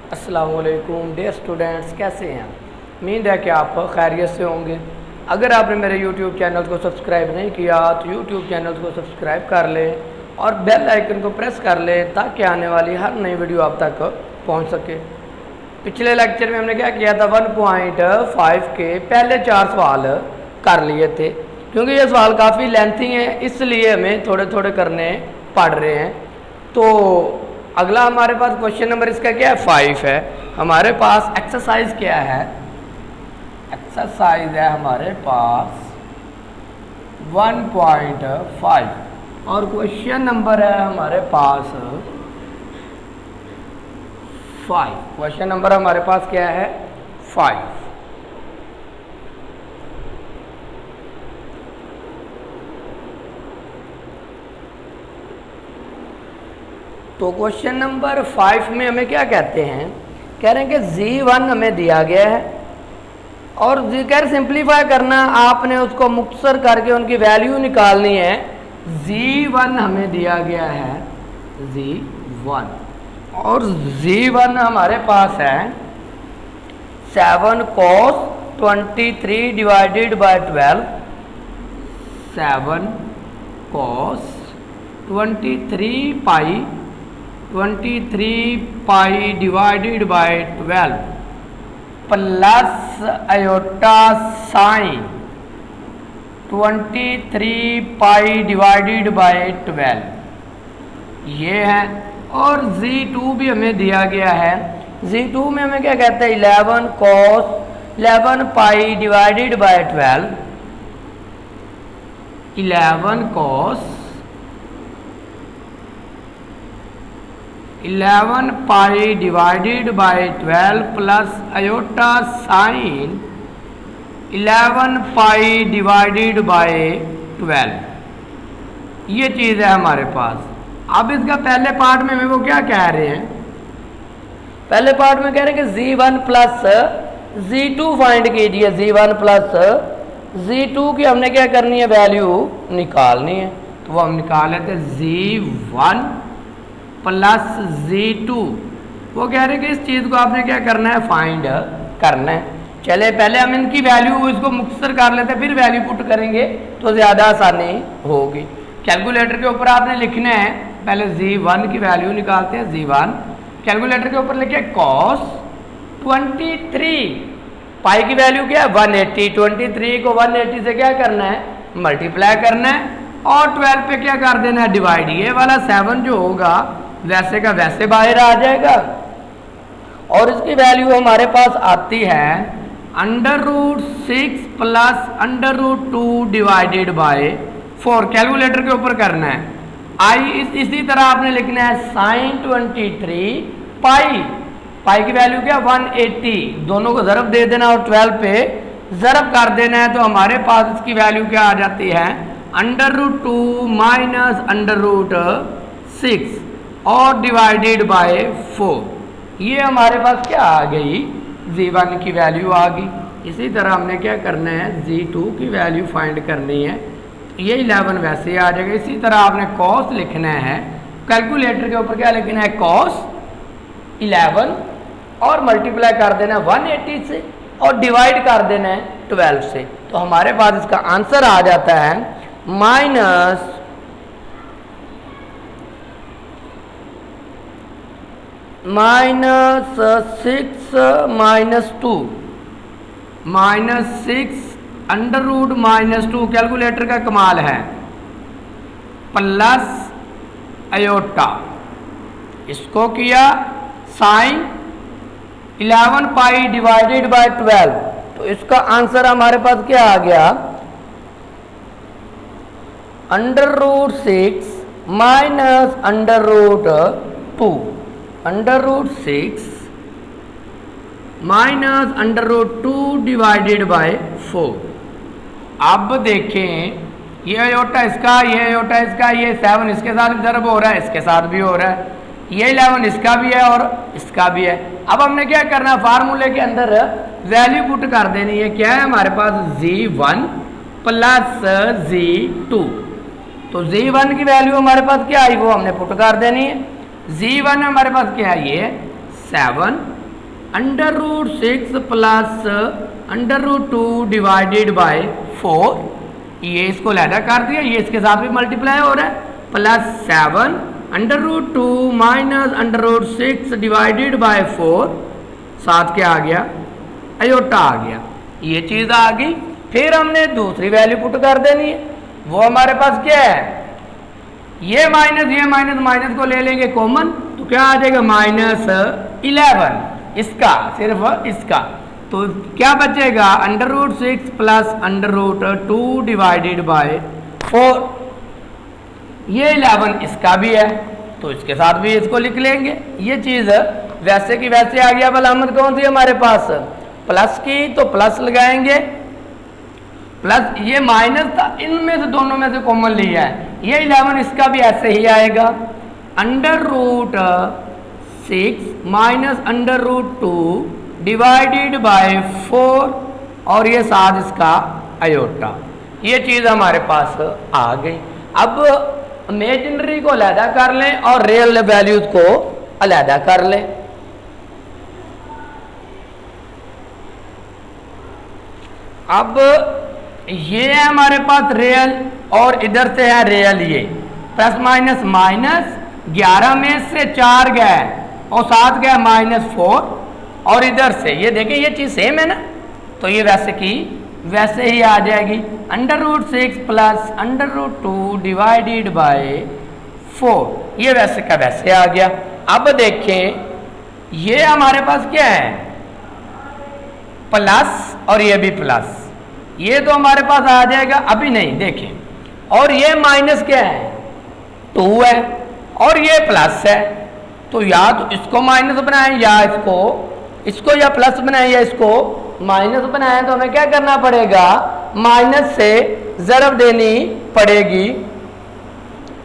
अस्सलाम वालेकुम dear students, कैसे हैं? उम्मीद है कि आप खैरियत से होंगे। अगर आपने मेरे YouTube चैनल को सब्सक्राइब नहीं किया तो YouTube चैनल को सब्सक्राइब कर लें और बेल आइकन को प्रेस कर लें ताकि आने वाली हर नई वीडियो आप तक पहुंच सके। पिछले लेक्चर में हमने क्या किया था, 1.5 के पहले 4 सवाल कर लिए थे। क्योंकि ये सवाल काफ़ी लेंथी हैं इसलिए हमें थोड़े थोड़े करने पड़ रहे हैं। तो अगला हमारे पास क्वेश्चन नंबर इसका क्या है, 5 है। हमारे पास एक्सरसाइज क्या है, एक्सरसाइज है हमारे पास 1.5 और क्वेश्चन नंबर है हमारे पास 5। क्वेश्चन नंबर हमारे पास क्या है, 5। तो क्वेश्चन नंबर 5 में हमें क्या कहते हैं, कह रहे हैं कि Z1 हमें दिया गया है और जी कह रहे सिंप्लीफाई करना, आपने उसको मुख्तसर करके उनकी वैल्यू निकालनी है। Z1 हमें दिया गया है, Z1 और Z1 हमारे पास है 7 cos 23 divided by 12, 7 cos 23 pi divided by 12 plus iota sign 23 pi divided by 12 ये है। और Z2 भी हमें दिया गया है। Z2 में हमें क्या कहते हैं, 11 cos 11 pi divided by 12, 11 cos 11 pi divided by 12 plus iota sign 11 pi divided by 12, ये चीज़ है हमारे पास। अब इसका पहले पार्ट में वो क्या कह रहे हैं, पहले पार्ट में कह रहे हैं कि Z1 प्लस Z2 फाइंड कीजिए। Z1 प्लस Z2 की हमने क्या करनी है, वैल्यू निकालनी है। तो वो हम निकाल लेते हैं Z1 प्लस Z2। वो कह रहे हैं कि इस चीज़ को आपने क्या करना है, फाइंड करना है। चले पहले हम इनकी वैल्यू इसको मुख्तसर कर लेते हैं, फिर वैल्यू पुट करेंगे तो ज़्यादा आसानी होगी। कैलकुलेटर के ऊपर आपने लिखना है, पहले Z1 की वैल्यू निकालते हैं। Z1 कैलकुलेटर के ऊपर लिखे cos 23 पाई की वैल्यू क्या है, 180। 23 को 180 से क्या करना है, मल्टीप्लाई करना है और 12 पे क्या कर देना है, डिवाइड। ये वाला 7 जो होगा वैसे का वैसे बाहर आ जाएगा और इसकी वैल्यू हमारे पास आती है √6 प्लस √2 डिवाइडेड बाय 4। कैलकुलेटर के ऊपर करना है। इसी तरह आपने लिखना है साइन 23 पाई की वैल्यू क्या, 180। दोनों को ज़रब दे देना और 12 पे ज़रब कर देना है तो हमारे पास इसकी वैल्यू क्या आ जाती है, √2 माइनस √6 और डिवाइडेड बाय 4। ये हमारे पास क्या आ गई, Z1 की वैल्यू आ गई। इसी तरह हमने क्या करना है, Z2 की वैल्यू फाइंड करनी है। ये 11 वैसे आ जाएगा। इसी तरह आपने cos लिखना है, कैलकुलेटर के ऊपर क्या लिखना है, cos 11 और मल्टीप्लाई कर देना है 180 से और डिवाइड कर देना है 12 से। तो हमारे पास इसका आंसर आ जाता है माइनस -6 -2 कैलकुलेटर का कमाल है, प्लस आयोटा इसको किया साइन 11 पाई डिवाइडेड बाय 12। तो इसका आंसर हमारे पास क्या आ गया, √6 माइनस √2, √6 माइनस √2 डिवाइडेड बाय 4। अब देखें ये आयोटा इसका, ये आयोटा इसका, ये 7 इसके साथ ज़रब हो रहा है, इसके साथ भी हो रहा है, ये 11 इसका भी है और इसका भी है। अब हमने क्या करना है, फार्मूले के अंदर वैल्यू पुट कर देनी है। क्या है हमारे पास, Z1 प्लस Z2। तो Z1 की वैल्यू हमारे पास क्या आई, वो हमने पुट कर देनी है। Z1 हमारे पास क्या है, ये 7 √6 प्लस √2 डिवाइडेड बाय 4, ये इसको लैदा कर दिया, ये इसके साथ भी मल्टीप्लाई हो रहा है, प्लस 7 √2 माइनस √6 डिवाइडेड बाय 4, साथ क्या आ गया, अयोटा आ गया, ये चीज़ आ गई। फिर हमने दूसरी वैल्यू पुट कर देनी है, वो हमारे पास क्या है, ये माइनस को ले लेंगे कॉमन, तो क्या आ जाएगा -11, इसका सिर्फ इसका, तो क्या बचेगा √6 प्लस √2 डिवाइडेड बाय 4, ये 11 इसका भी है, तो इसके साथ भी इसको लिख लेंगे। ये चीज़ वैसे की वैसे आ गया। अलामत कौन सी हमारे पास, प्लस की, तो प्लस लगाएंगे, प्लस ये माइनस था, इनमें से दोनों में से कॉमन लिया है, ये 11 इसका भी ऐसे ही आएगा, √6 माइनस √2 डिवाइडेड बाय 4, और ये साथ इसका अयोटा, ये चीज़ हमारे पास आ गई। अब इमेजिनरी को अलहदा कर लें और रियल वैल्यूज को अलहदा कर लें। अब ये है हमारे पास रियल, और इधर से है रियल, ये प्लस माइनस माइनस, 11 में से 4 गए और साथ गया -4, और इधर से ये देखिए ये चीज़ सेम है ना, तो ये वैसे की वैसे ही आ जाएगी, √6 प्लस √2 डिवाइडेड बाय 4, ये वैसे का वैसे आ गया। अब देखें ये हमारे पास क्या है, प्लस, और ये भी प्लस, ये तो हमारे पास आ जाएगा, अभी नहीं देखें, और ये माइनस क्या है, 2 है, और ये प्लस है, तो या तो इसको माइनस बनाएं या इसको या प्लस बनाएं या इसको माइनस बनाएं, तो हमें क्या करना पड़ेगा, माइनस से ज़रब देनी पड़ेगी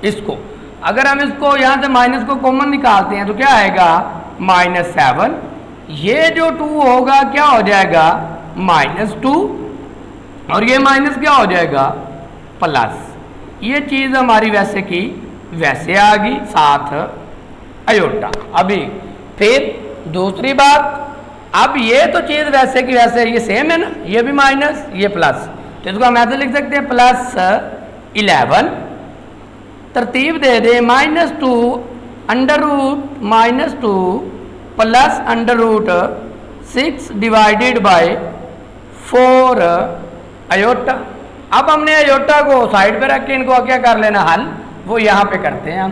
इसको। अगर हम इसको यहाँ से माइनस को कॉमन निकालते हैं तो क्या आएगा, -7, ये जो 2 होगा क्या हो जाएगा, -2, और ये माइनस क्या हो जाएगा, प्लस, ये चीज़ हमारी वैसे की वैसे आ गई, साथ अयोटा। अभी फिर दूसरी बात, अब ये तो चीज़ वैसे की वैसे, ये सेम है ना, ये भी माइनस ये प्लस, तो इसको हम ऐसे लिख सकते हैं +11, तरतीब दे दे -2 √-2 प्लस √6 डिवाइडेड बाय 4 अयोटा। अब हमने अयोटा को साइड पे रख के इनको क्या कर लेना हल, वो यहाँ पे करते हैं हम।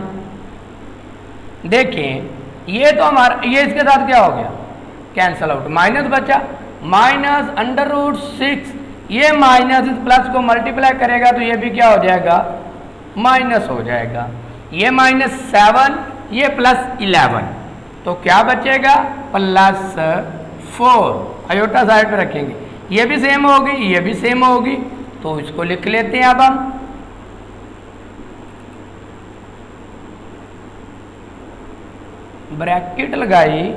देखें ये तो हमारा, ये इसके साथ क्या हो गया, कैंसल आउट, माइनस बचा, -√6, ये माइनस इस प्लस को मल्टीप्लाई करेगा तो ये भी क्या हो जाएगा, माइनस हो जाएगा, ये -7, ये +11, तो क्या बचेगा, +4, अयोटा साइड पे रखेंगे, ये भी सेम होगी, ये भी सेम होगी, तो इसको लिख लेते हैं। अब हम ब्रैकेट लगाई,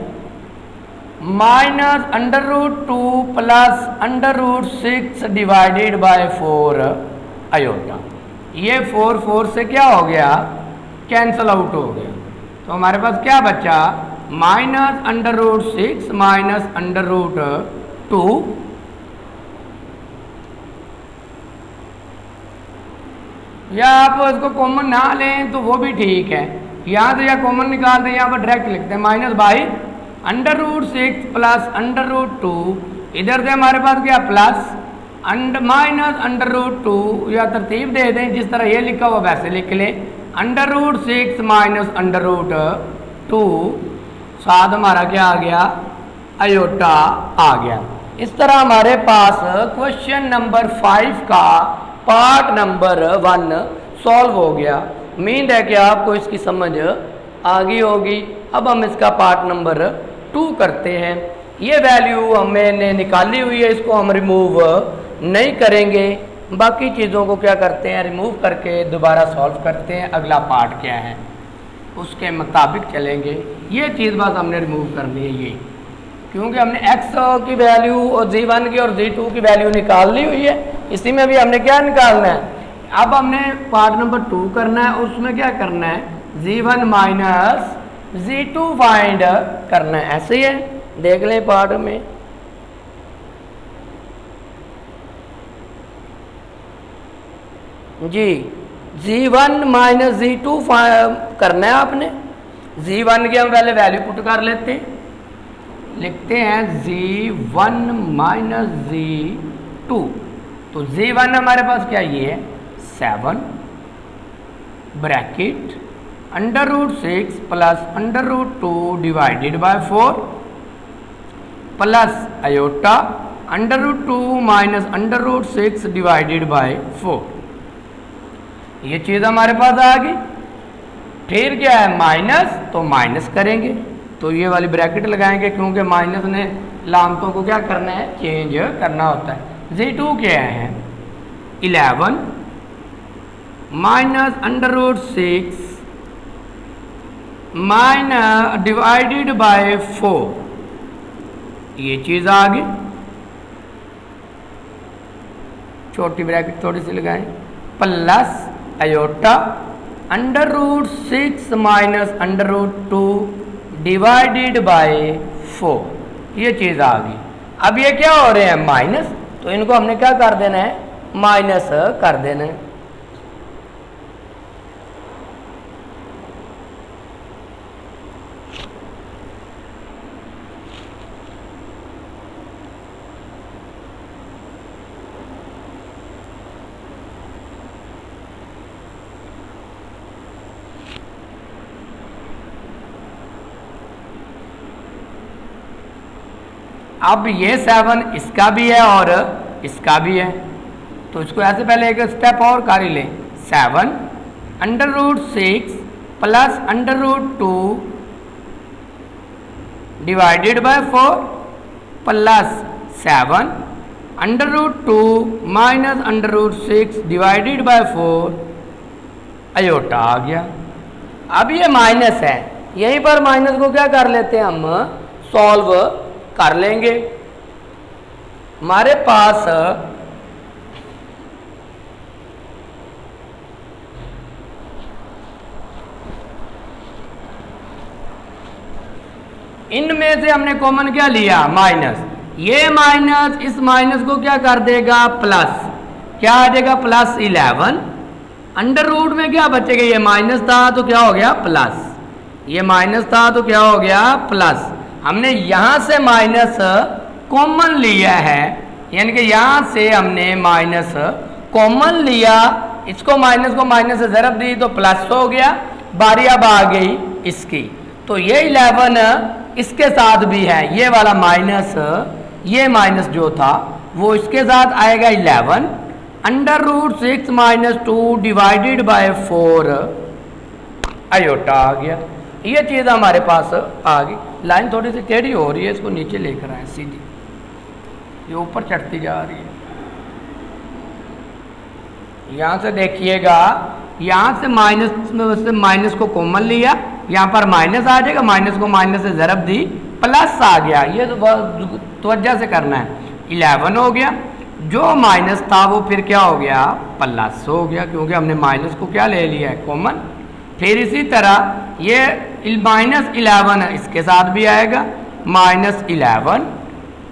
-√2 प्लस √6 डिवाइडेड बाय 4 अयोटा, ये 4 से क्या हो गया, कैंसल आउट हो गया, तो हमारे पास क्या बचा, -√6 माइनस √2, या आप इसको कॉमन ना लें तो वो भी ठीक है, यहाँ से या कॉमन निकाल दें, यहाँ पर डायरेक्ट लिखते हैं -√6 प्लस √2, इधर से हमारे पास क्या प्लस -√2, या तरतीब दे दें जिस तरह ये लिखा हुआ वैसे लिख ले, √6 माइनस √2, साथ हमारा क्या आ गया, अयोटा आ गया। इस तरह हमारे पास क्वेश्चन नंबर 5 का पार्ट नंबर 1 सॉल्व हो गया। उम्मीद है कि आपको इसकी समझ आ गई होगी। अब हम इसका पार्ट नंबर 2 करते हैं। ये वैल्यू हमने निकाली हुई है, इसको हम रिमूव नहीं करेंगे, बाकी चीज़ों को क्या करते हैं, रिमूव करके दोबारा सॉल्व करते हैं। अगला पार्ट क्या है उसके मुताबिक चलेंगे। ये चीज़ बस हमने रिमूव करनी है ये, क्योंकि हमने x की वैल्यू और z1 की और z2 की वैल्यू निकाल ली हुई है। इसी में भी हमने क्या निकालना है, अब हमने पार्ट नंबर 2 करना है, उसमें क्या करना है, z1 माइनस z2 फाइंड करना है। ऐसे ही है, देख लें पार्ट में। जी Z1 माइनस Z2 करना है आपने। Z1 की हम पहले वैल्यू पुट कर लेते हैं, लिखते हैं Z1 माइनस Z2। तो Z1 हमारे पास क्या ये है 7 bracket √6 plus √2 divided by 4 plus iota √2 minus √6 divided by 4। ये चीज़ हमारे पास आ गई। फिर क्या है माइनस, तो माइनस करेंगे तो ये वाली ब्रैकेट लगाएंगे क्योंकि माइनस ने लामतों को क्या करना है चेंज करना होता है। Z2 क्या है 11 माइनस √6 माइनस डिवाइडेड बाय 4। ये चीज़ आ गई। छोटी ब्रैकेट थोड़ी सी लगाएं plus iota √6 minus √2 divided by 4। ये चीज़ आ गई। अब ये क्या हो रहे हैं माइनस, तो इनको हमने क्या कर देना है माइनस कर देना है। अब ये 7 इसका भी है और इसका भी है, तो इसको ऐसे पहले एक स्टेप और कर ही लें। 7 √6 plus √2 divided by 4 plus 7 √2 minus √6 divided by 4 iota आ गया। अब ये माइनस है, यहीं पर माइनस को क्या कर लेते हैं हम सॉल्व कर लेंगे। हमारे पास इनमें से हमने कॉमन क्या लिया माइनस। ये माइनस इस माइनस को क्या कर देगा प्लस, क्या आ जाएगा प्लस 11। अंडर रूट में क्या बचेगा, ये माइनस था तो क्या हो गया प्लस, ये माइनस था तो क्या हो गया प्लस। हमने यहाँ से माइनस कॉमन लिया है, यानी कि यहाँ से हमने माइनस कॉमन लिया, इसको माइनस को माइनस से ज़रब दी तो प्लस हो गया। बारी अब आ गई इसकी, तो ये 11 इसके साथ भी है, ये वाला माइनस, ये माइनस जो था वो इसके साथ आएगा 11 √6 माइनस 2 डिवाइडेड बाय 4 आयोटा आ गया। ये चीज़ हमारे पास आ गई। लाइन थोड़ी सी टेढ़ी हो रही है, इसको नीचे लेकर आए सीधी, ये ऊपर चढ़ती जा रही है। यहाँ से देखिएगा, यहाँ से माइनस को कॉमन लिया, यहाँ पर माइनस आ जाएगा, माइनस को माइनस से ज़रब दी प्लस आ गया। ये तो बहुत तवज्जो से करना है। 11 हो गया, जो माइनस था वो फिर क्या हो गया प्लस हो गया, क्योंकि हमने माइनस को क्या ले लिया है कॉमन। फिर इसी तरह ये -11 इसके साथ भी आएगा, -11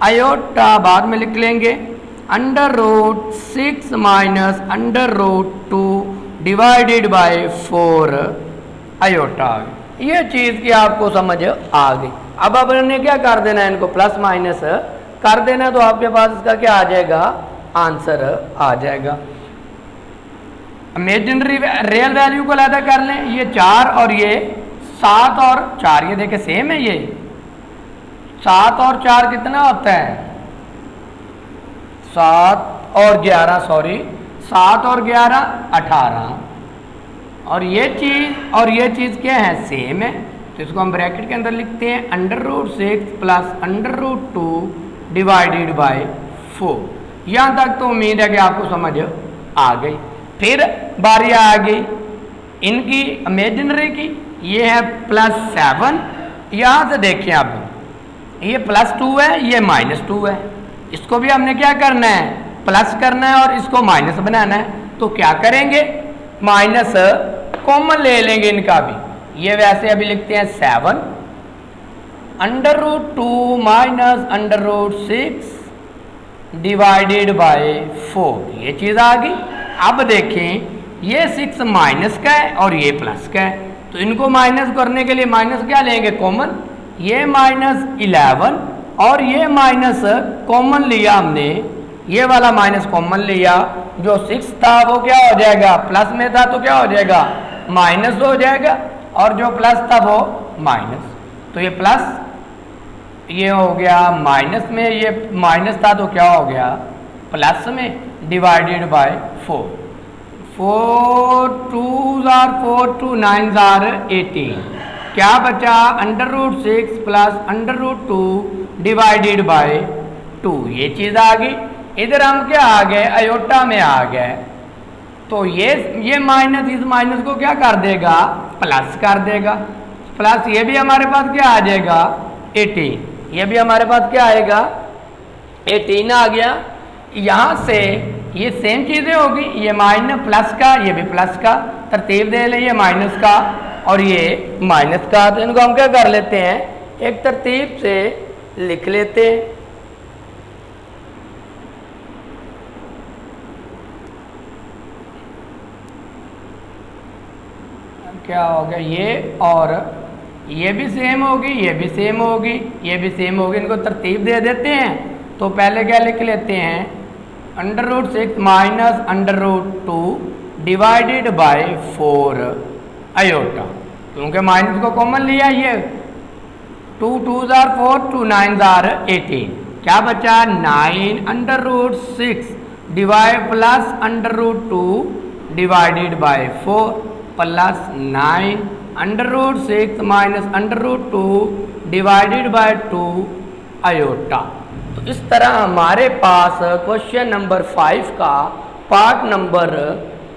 आयोटा बाद में लिख लेंगे √6 माइनस √2 डिवाइडेड बाय 4 आयोटा। ये चीज़ की आपको समझ आ गई। अब आपने क्या कर देना है, इनको प्लस माइनस कर देना, तो आपके पास इसका क्या आ जाएगा आंसर आ जाएगा। इमेजिनरी रियल वैल्यू को अलग कर लें, ये 4 और ये 7 और 4, ये देखें सेम है, ये 7 और 4 कितना होता है 7 और 11, सॉरी 7 और 11 18, और ये चीज़ क्या है सेम है, तो इसको हम ब्रैकेट के अंदर लिखते हैं √6 प्लस √2 डिवाइडेड बाय 4। यहाँ तक तो उम्मीद है कि आपको समझ आ गई। फिर बारी आ गई इनकी इमेजिनरी की, ये है +7, यहाँ से देखिए आप, ये +2 है, ये -2 है, इसको भी हमने क्या करना है प्लस करना है और इसको माइनस बनाना है। तो क्या करेंगे माइनस कॉमन ले लेंगे इनका भी, ये वैसे अभी लिखते हैं 7 √2 माइनस √6 डिवाइडेड बाय 4, ये चीज़ आ गई। अब देखें ये 6 माइनस का है और ये प्लस का है, तो इनको माइनस करने के लिए माइनस क्या लेंगे, कॉमन। ये -11 और ये माइनस कॉमन लिया हमने, ये वाला माइनस कॉमन लिया, जो 6 था वो क्या हो जाएगा, प्लस में था तो क्या हो जाएगा, माइनस हो जाएगा, और जो प्लस था वो माइनस, तो ये प्लस, ये हो गया माइनस में, ये माइनस था तो क्या हो गया, प्लस में, divided by 4। 4 2s are 4 2 9s are 18, क्या बचा, √6 प्लस √2 डिवाइडेड बाय 2, ये चीज़ आ गई। इधर हम क्या आ गए, अयोटा में आ गए, तो ये माइनस इस माइनस को क्या कर देगा, प्लस कर देगा, प्लस ये भी हमारे पास क्या आ जाएगा, 18, ये भी हमारे पास क्या आएगा, 18 आ गया। यहाँ से ये सेम चीज़ें होगी, ये माइनस प्लस का, ये भी प्लस का, तरतीब दे लें, ये माइनस का और ये माइनस का, तो इनको हम क्या कर लेते हैं, एक तरतीब से लिख लेते हैं। क्या हो गया, ये और ये भी सेम होगी, ये भी सेम होगी, ये भी सेम होगी, इनको तरतीब दे देते हैं। तो पहले क्या लिख लेते हैं, √6 माइनस √2 डिवाइडेड बाय 4 अयोटा, क्योंकि माइनस को कॉमन लिया, ये 2 2s are 4 2 9s are 18, क्या बचा, 9 √6 divide plus √2 divided by 4 plus 9 √6 minus √2 divided by 2 iota. तो इस तरह हमारे पास क्वेश्चन नंबर 5 का पार्ट नंबर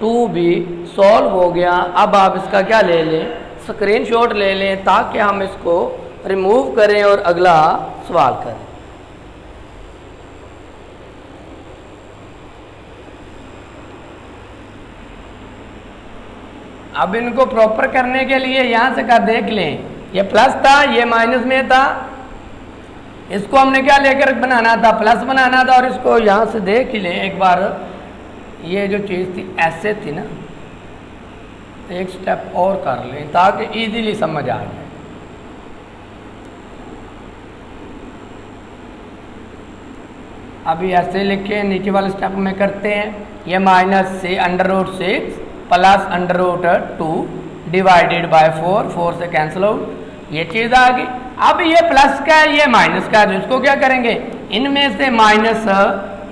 2 भी सॉल्व हो गया। अब आप इसका क्या ले लें, स्क्रीनशॉट ले लें, ताकि हम इसको रिमूव करें और अगला सवाल करें। अब इनको प्रॉपर करने के लिए यहाँ से का देख लें, ये प्लस था, ये माइनस में था, इसको हमने क्या लेकर बनाना था, प्लस बनाना था, और इसको यहाँ से देख ही लें एक बार, ये जो चीज़ थी ऐसे थी ना, एक स्टेप और कर लें ताकि इजीली समझ आ जाए। अभी ऐसे लिखे, नीचे वाले स्टेप में करते हैं, ये माइनस से √6 प्लस √2 डिवाइडेड बाय 4, 4 से कैंसिल आउट, ये चीज़ आ गई। अब ये प्लस का है, ये माइनस का है, तो इसको क्या करेंगे, इनमें से माइनस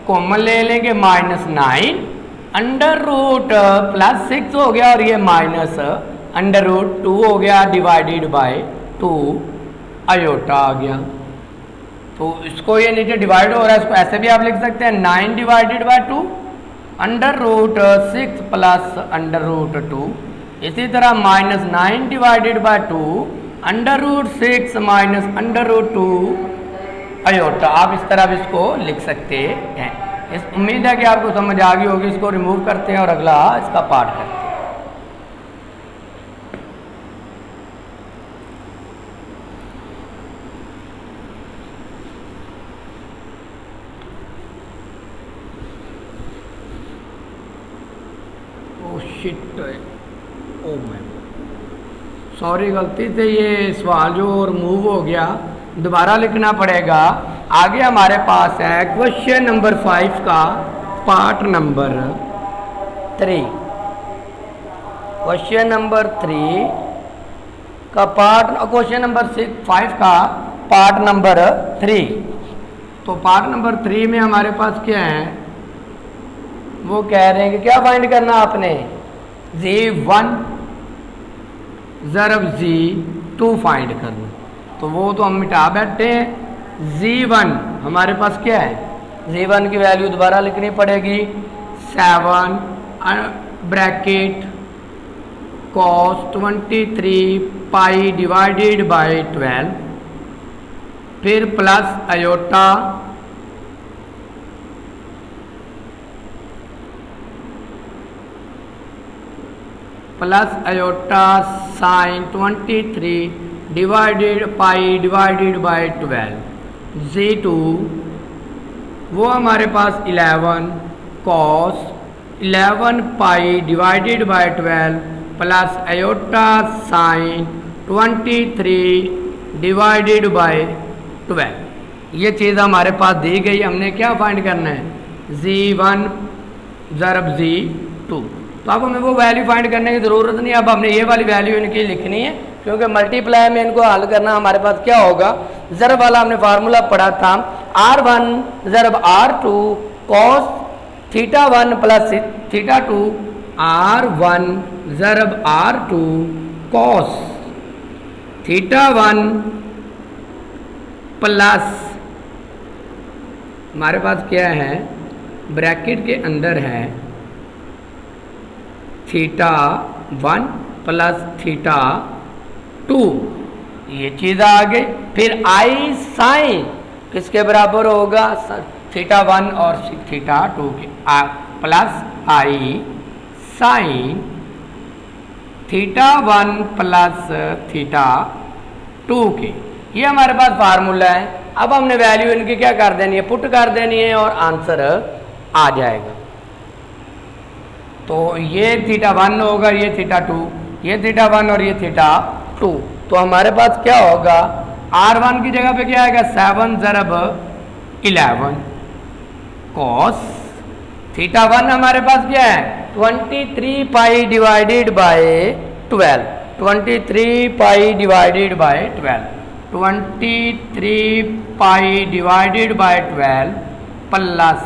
कॉमन ले लेंगे, -9 √+6 हो गया, और ये माइनस √2 हो गया डिवाइडेड बाय 2 अयोटा आ गया। तो इसको ये नीचे डिवाइड हो रहा है, इसको ऐसे भी आप लिख सकते हैं, 9 डिवाइडेड बाय 2 √6 प्लस √2, इसी तरह -9 डिवाइडेड बाय 2 √6 माइनस √2 अयोटा। आप इस तरह भी इसको लिख सकते हैं। इस उम्मीद है कि आपको समझ आ गई होगी। इसको रिमूव करते हैं और अगला इसका पार्ट करते हैं। सॉरी, गलती से ये सवाल जो रिमूव हो गया, दोबारा लिखना पड़ेगा। आगे हमारे पास है क्वेश्चन नंबर 5 का पार्ट नंबर 3। क्वेश्चन नंबर 3 का पार्ट, क्वेश्चन नंबर 5 का पार्ट नंबर 3। तो पार्ट नंबर 3 में हमारे पास क्या है, वो कह रहे हैं कि क्या फाइंड करना आपने, Z1 ज़रब Z2 फाइंड करना। तो वो तो हम मिटा बैठे हैं। Z1 हमारे पास क्या है, Z1 की वैल्यू दोबारा लिखनी पड़ेगी, 7 bracket cos 23 pi divided by 12, फिर plus iota plus iota sign 23 divided pi divided by 12, Z2 वो हमारे पास 11 cos 11 pi divided by 12 plus iota sign 23 divided by 12। ये चीज़ हमारे पास दी गई, हमने क्या फाइंड करना है, Z1 ज़रब Z2। तो अब हमें वो वैल्यू फाइंड करने की ज़रूरत नहीं, अब हमने ये वाली वैल्यू इनकी लिखनी है, क्योंकि मल्टीप्लाई में इनको हल करना हमारे पास क्या होगा, ज़रब वाला हमने फार्मूला पढ़ा था, R1 ज़रब R2 cos θ1 प्लस θ2, R1 ज़रब R2 cos θ1 प्लस हमारे पास क्या है, ब्रैकेट के अंदर है θ1 प्लस θ2, ये चीज़ आ गई। फिर आई साइन किसके बराबर होगा, θ1 और θ2 के, प्लस आई साइन θ1 प्लस θ2 के। ये हमारे पास फार्मूला है। अब हमने वैल्यू इनकी क्या कर देनी है, पुट कर देनी है और आंसर आ जाएगा। तो ये θ1 होगा, ये θ2, ये θ1 और ये θ2। तो हमारे पास क्या होगा, R1 की जगह पे क्या आएगा, 7 ज़रब 11 cos θ1 हमारे पास क्या है, 23 pi divided by 12, 23 pi divided by 12, 23 pi divided by 12 plus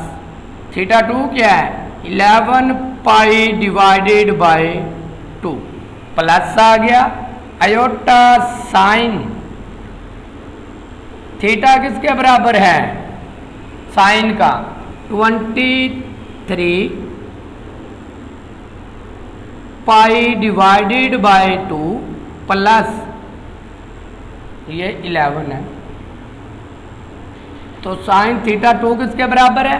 θ2 क्या है, 11 पाई डिवाइडेड बाय 2 प्लस आ गया आयोटा साइन थीटा किसके बराबर है, साइन का 23 पाई डिवाइडेड बाय 2 प्लस ये 11 है। तो साइन θ2 किसके बराबर है,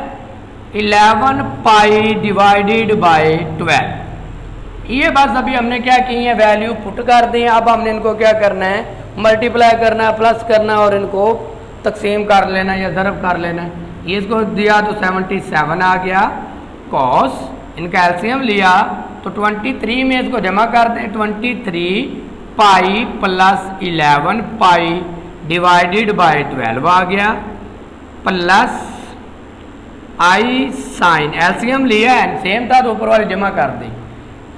11 पाई डिवाइडेड बाय 12। ये बस अभी हमने क्या की है, वैल्यू पुट कर दी है। अब हमने इनको क्या करना है, मल्टीप्लाई करना है, प्लस करना है और इनको तकसीम कर लेना है या ज़रब कर लेना है। ये इसको दिया तो 77 आ गया, कॉस इनका एलसीएम लिया तो 23 में इसको जमा कर दें, 23 pi plus 11 pi divided by 12 आ गया, प्लस आई साइन एलसीएम लिया है, सेम था तो ऊपर वाले जमा कर दी।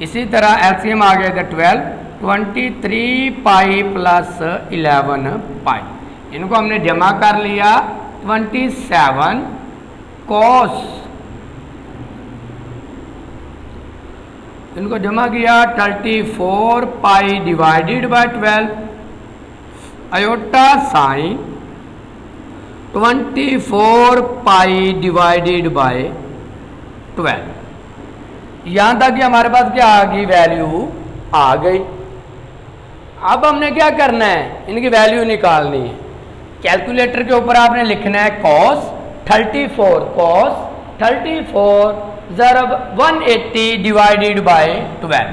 इसी तरह एलसीएम आ गया 12, 23 पाई प्लस 11 पाई, इनको हमने जमा कर लिया 27 कॉस, इनको जमा किया 34 पाई divided by 12 iota sine 24 pi divided by 12। यहाँ तक कि हमारे पास क्या आ गई, वैल्यू आ गई। अब हमने क्या करना है, इनकी वैल्यू निकालनी है। कैलकुलेटर के ऊपर आपने लिखना है cos 34 ज़रब 180 डिवाइडेड बाय 12।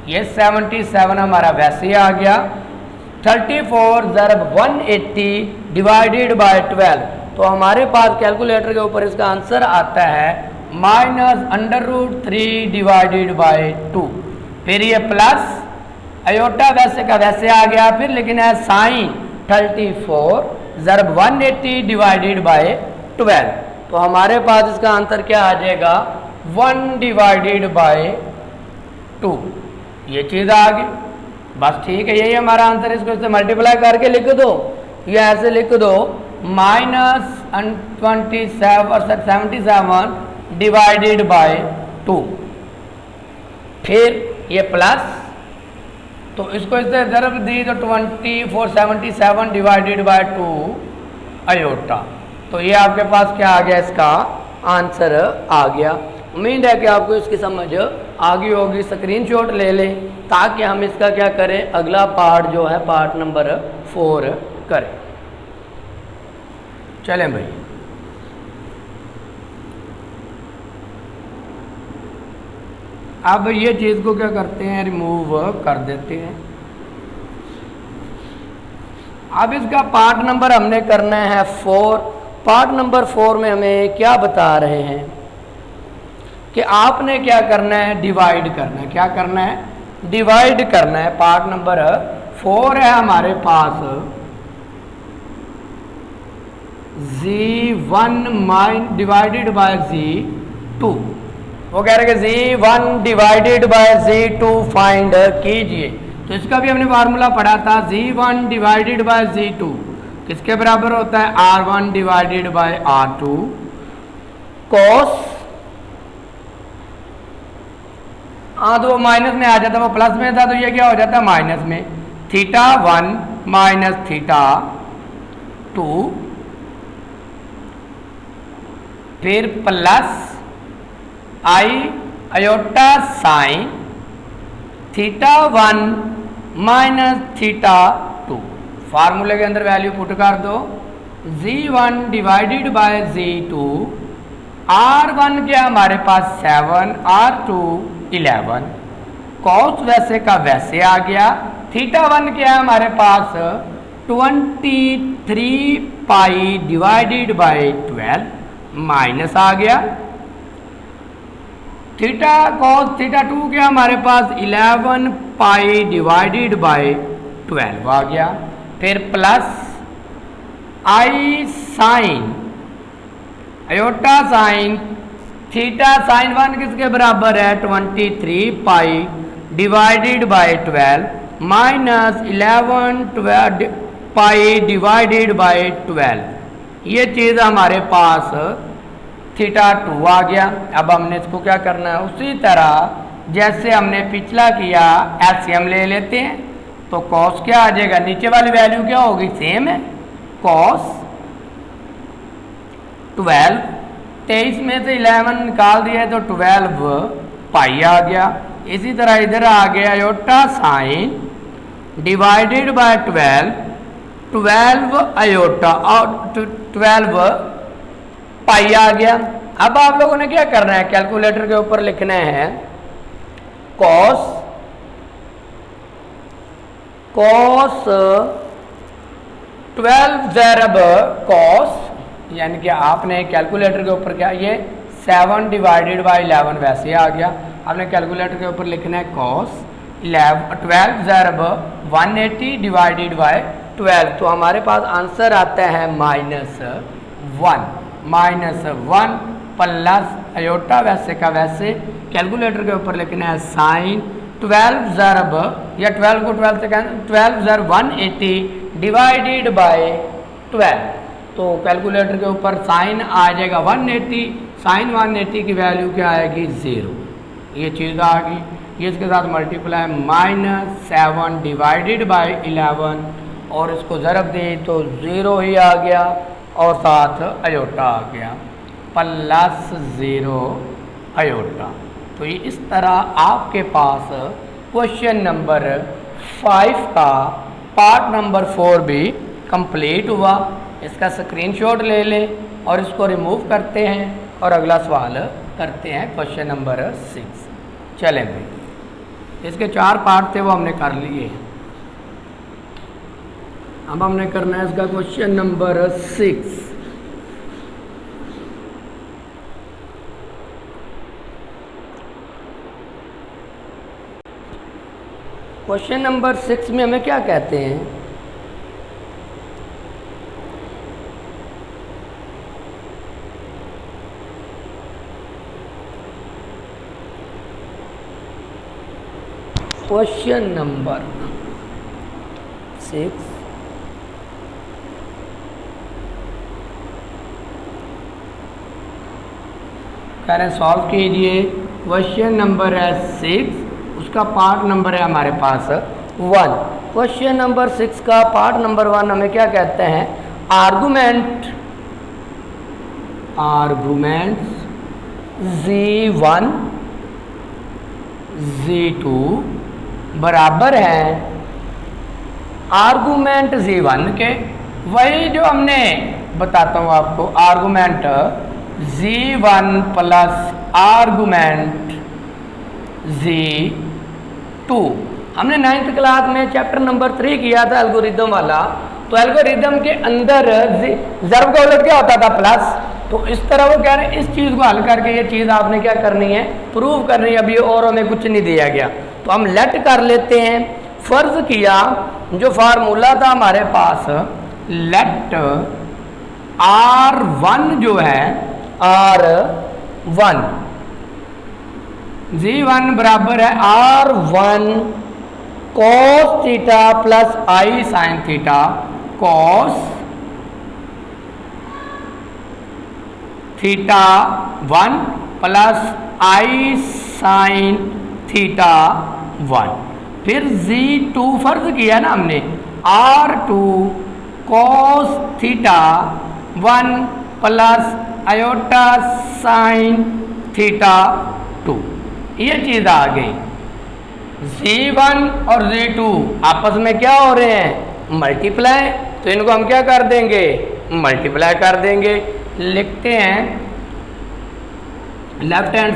ये 77 हमारा वैसे ही आ गया, 34 ज़रब 180 डिवाइडेड बाय 12। तो हमारे पास कैलकुलेटर के ऊपर इसका आंसर आता है -√3 डिवाइडेड बाय 2। फिर ये प्लस आयोटा वैसे का वैसे आ गया, फिर लेकिन है साइन 34 ज़रब 180 डिवाइडेड बाय 12। तो हमारे पास इसका आंसर क्या आ जाएगा, 1 डिवाइडेड बाय 2। ये चीज़ आ गई, बस ठीक है, यही हमारा आंसर। इसको इससे मल्टीप्लाई करके लिख दो, या ऐसे लिख दो -77 डिवाइडेड बाय 2, फिर ये प्लस, तो इसको इससे ज़रब दी तो 2477 डिवाइडेड बाय 2 आयोटा। तो ये आपके पास क्या आ गया, इसका आंसर आ गया। उम्मीद है कि आपको इसकी समझ आ गई होगी। स्क्रीनशॉट ले लें ताकि हम इसका क्या करें, अगला पार्ट जो है पार्ट नंबर 4 करें। चलें भाई, अब ये चीज़ को क्या करते हैं, रिमूव कर देते हैं। अब इसका पार्ट नंबर हमने करना है 4। पार्ट नंबर 4 में हमें क्या बता रहे हैं कि आपने क्या करना है, डिवाइड करना है। क्या करना है, डिवाइड करना है। पार्ट नंबर 4 है हमारे पास Z1 डिवाइडेड बाय Z2। वो कह रहे हैं कि Z1 divided by Z2 find कीजिए। तो इसका भी हमने फार्मूला पढ़ा था, Z1 डिवाइडेड बाय Z2 किसके बराबर होता है, R1 divided by R2 cos, तो माइनस में आ जाता, वो प्लस में था तो ये क्या हो जाता है माइनस में, θ1 माइनस θ2 फिर प्लस आई अयोटा साइन θ1 माइनस θ2। फार्मूले के अंदर वैल्यू पुट कर दो, Z1 divided by Z2, R1 क्या हमारे पास 7, R2 11, कॉस वैसे का वैसे आ गया, θ1 क्या है हमारे पास 23 पाई डिवाइडेड बाय 12 माइनस आ गया, थीटा कॉस θ2 क्या हमारे पास 11 पाई डिवाइडेड बाय 12 आ गया, फिर plus i sine iota sine theta sine 1 किसके बराबर है 23 pi divided by 12 minus 11 pi divided by 12। ये चीज़ हमारे पास θ2 आ गया। अब हमने इसको क्या करना है, उसी तरह जैसे हमने पिछला किया एलसीएम ले लेते हैं। तो कॉस क्या आ जाएगा, नीचे वाली वैल्यू क्या होगी, सेम है, कॉस 12, 23 में से 11 निकाल दिया तो 12 पाई आ गया। इसी तरह इधर आ गया iota sine divided by 12 iota और 12 पाई आ गया। अब आप लोगों ने क्या करना है, कैलकुलेटर के ऊपर लिखना है कॉस 12 ज़रब कॉस, यानी कि आपने कैलकुलेटर के ऊपर क्या, ये 7 डिवाइडेड बाय 11 वैसे आ गया। आपने कैलकुलेटर के ऊपर लिखना है कॉस 12 ज़रब 180 डिवाइडेड बाय 12। तो हमारे पास आंसर आता है -1 प्लस अयोटा वैसे का वैसे, कैलकुलेटर के ऊपर लिखना है साइन 12 ज़रब, या 12 को 12 से कैंसिल, 12 ज़रब 180 डिवाइडेड बाय 12। तो कैलकुलेटर के ऊपर साइन आ जाएगा 180, साइन 180 की वैल्यू क्या आएगी 0। ये चीज़ आ गई, ये इसके साथ मल्टीप्लाई -7 डिवाइडेड बाय 11 और इसको ज़रब दी तो 0 ही आ गया और साथ अयोटा आ गया +0 अयोटा। तो ये इस तरह आपके पास क्वेश्चन नंबर 5 का पार्ट नंबर 4 भी कंप्लीट हुआ। इसका स्क्रीनशॉट ले लें और इसको रिमूव करते हैं और अगला सवाल करते हैं क्वेश्चन नंबर 6। चलें भाई, इसके 4 पार्ट थे वो हमने कर लिए। अब हमने करना है इसका क्वेश्चन नंबर 6। क्वेश्चन नंबर 6 में हमें क्या कहते हैं, क्वेश्चन नंबर 6 कह रहे हैं सॉल्व कीजिए। क्वेश्चन नंबर है 6, उसका पार्ट नंबर है हमारे पास 1। क्वेश्चन नंबर 6 का पार्ट नंबर 1 हमें क्या कहते हैं, आर्गुमेंट्स Z1 Z2 बराबर है आर्गुमेंट Z1 के, वही जो हमने बताता हूँ आपको, argument Z1 plus argument Z2। हमने 9th क्लास में चैप्टर नंबर 3 किया था एल्गोरिदम वाला, तो एल्गोरिदम के अंदर ज़र्ब का उलट क्या होता था, प्लस। तो इस तरह वो कह रहे हैं इस चीज़ को हल करके ये चीज़ आपने क्या करनी है, प्रूव करनी है। अभी और हमें कुछ नहीं दिया गया, तो हम लेट कर लेते हैं। फर्ज किया जो फार्मूला था हमारे पास, लेट R1 जो है, R1 G1 बराबर है R1 cos theta plus I sin theta, cos theta 1 plus I sin theta 1। फिर G2 फर्ज किया ना हमने, R2 cos theta 1 plus iota sine theta 2। ये चीज़ आ गई। Z1 और Z2 आपस में क्या हो रहे हैं, मल्टीप्लाई। तो इनको हम क्या कर देंगे, मल्टीप्लाई कर देंगे। लिखते हैं लेफ्ट हैंड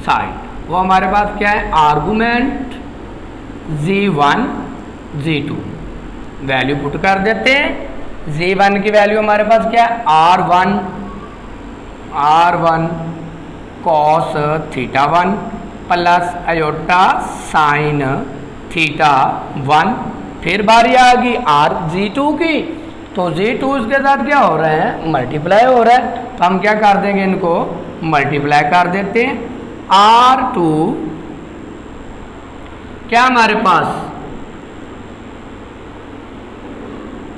साइड, वो हमारे पास क्या है, argument Z1 Z2 value put कर देते हैं। Z1 की वैल्यू हमारे पास क्या है, R1 cos theta 1 plus iota sine theta 1। फिर बारी आ गई Z2 की, तो Z2 इसके साथ क्या हो रहा है, मल्टीप्लाई हो रहा है। तो हम क्या कर देंगे, इनको मल्टीप्लाई कर देते हैं। R2 क्या हमारे पास,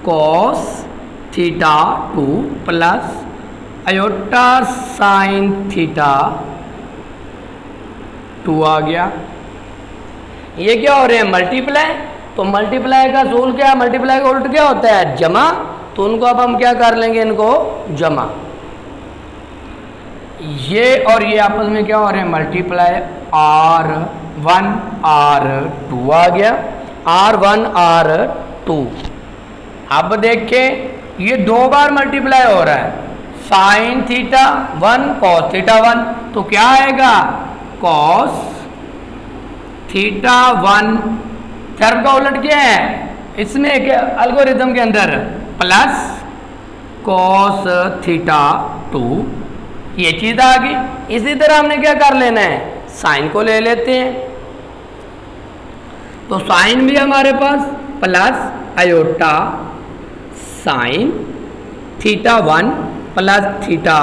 cos theta 2 plus iota sine theta 2 आ गया। ये क्या हो रहे हैं, मल्टीप्लाई। तो मल्टीप्लाई का सोल क्या है, मल्टीप्लाई का उल्ट क्या होता है, जमा। तो उनको अब हम क्या कर लेंगे, इनको जमा। ये और ये आपस में क्या हो रहे हैं, मल्टीप्लाई। R1 R2 आ गया, R1 R2। अब देखें ये 2 बार मल्टीप्लाई हो रहा है, साइन थीटा 1 कॉस थीटा 1। तो क्या आएगा, कॉस थीटा 1। ज़र्ब का उलट क्या है इसमें, एल्गोरिथम के अंदर, प्लस कॉस थीटा 2। ये चीज़ आ गई। इसी तरह हमने क्या कर लेना है, साइन को ले लेते हैं। तो साइन भी हमारे पास plus iota sine theta 1 plus theta